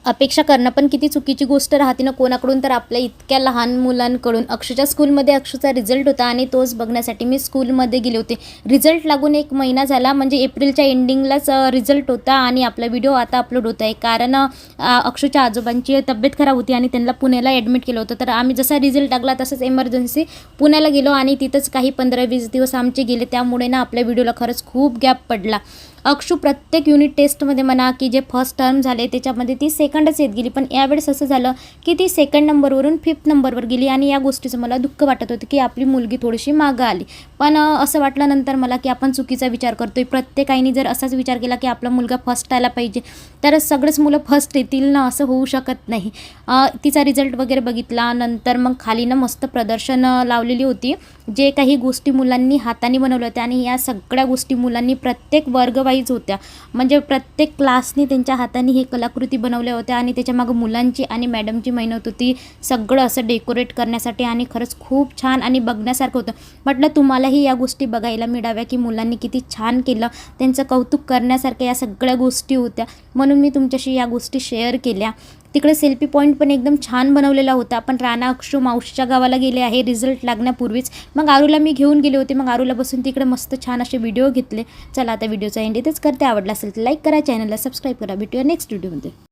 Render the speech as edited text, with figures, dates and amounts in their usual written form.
अपेक्षा करणं पण किती चुकीची गोष्ट राहते ना कोणाकडून, तर आपल्या इतक्या लहान मुलांकडून. अक्षूच्या स्कूलमध्ये अक्षूचा रिझल्ट होता आणि तोच बघण्यासाठी मी स्कूलमध्ये गेले होते. रिझल्ट लागून 1 महिना झाला, म्हणजे एप्रिलच्या एंडिंगलाच रिझल्ट होता आणि आपला व्हिडिओ आता अपलोड होत आहे. कारण अक्षूच्या आजोबांची तब्येत खराब होती आणि त्यांना पुण्याला ॲडमिट केलं होतं. तर आम्ही जसा रिझल्ट लागला तसंच इमर्जन्सी पुण्याला गेलो आणि तिथंच काही 15-20 दिवस आमचे गेले. त्यामुळे ना आपल्या व्हिडिओला खरंच खूप गॅप पडला. अक्षू प्रत्येक युनिट टेस्टमध्ये म्हणा की जे फर्स्ट टर्म झाले त्याच्यामध्ये ती सेकंडच येत गेली, पण यावेळेस असं झालं की ती सेकंड नंबरवरून 5th नंबरवर गेली आणि या गोष्टीचं मला दुःख वाटत होतं की आपली मुलगी थोडीशी मागं आली. पण असं वाटलं नंतर मला की आपण चुकीचा विचार करतोय. प्रत्येक आईने जर असाच विचार केला की आपला मुलगा फर्स्ट आला पाहिजे तर सगळेच मुलं फर्स्ट येतील ना, असं होऊ शकत नाही. तिचा रिझल्ट वगैरे बघितला नंतर मग खाली ना मस्त प्रदर्शन लावलेली होती, जे काही गोष्टी मुलांनी हाताने बनवल्या होत्या आणि या सगळ्या गोष्टी मुलांनी प्रत्येक वर्ग वाईज होत्या, म्हणजे प्रत्येक क्लासने त्यांच्या हाताने हे कलाकृती बनवल्या होत्या आणि त्याच्यामागं मुलांची आणि मॅडमची मेहनत होती सगळं असं डेकोरेट करण्यासाठी आणि खरंच खूप छान आणि बघण्यासारखं होतं. म्हटलं तुम्हालाही या गोष्टी बघायला मिळाव्या की मुलांनी किती छान केलं, त्यांचं कौतुक करण्यासारख्या या सगळ्या गोष्टी होत्या, म्हणून मी तुमच्याशी या गोष्टी शेअर केल्या. तिकडे सेल्फी पॉईंट पण एकदम छान बनवलेला होता. पण राणा अक्षू मावशीच्या गावाला गेले आहे रिझल्ट लागण्यापूर्वीच. मग आरूला मी घेऊन गेले होते, मग आरूला बसून तिकडे मस्त छान असे व्हिडिओ घेतले. चला आता व्हिडिओचा एंड इथेच करते. आवडला असेल तर लाईक करा, चॅनलला सबस्क्राईब करा. भेटूया नेक्स्ट व्हिडिओमध्ये.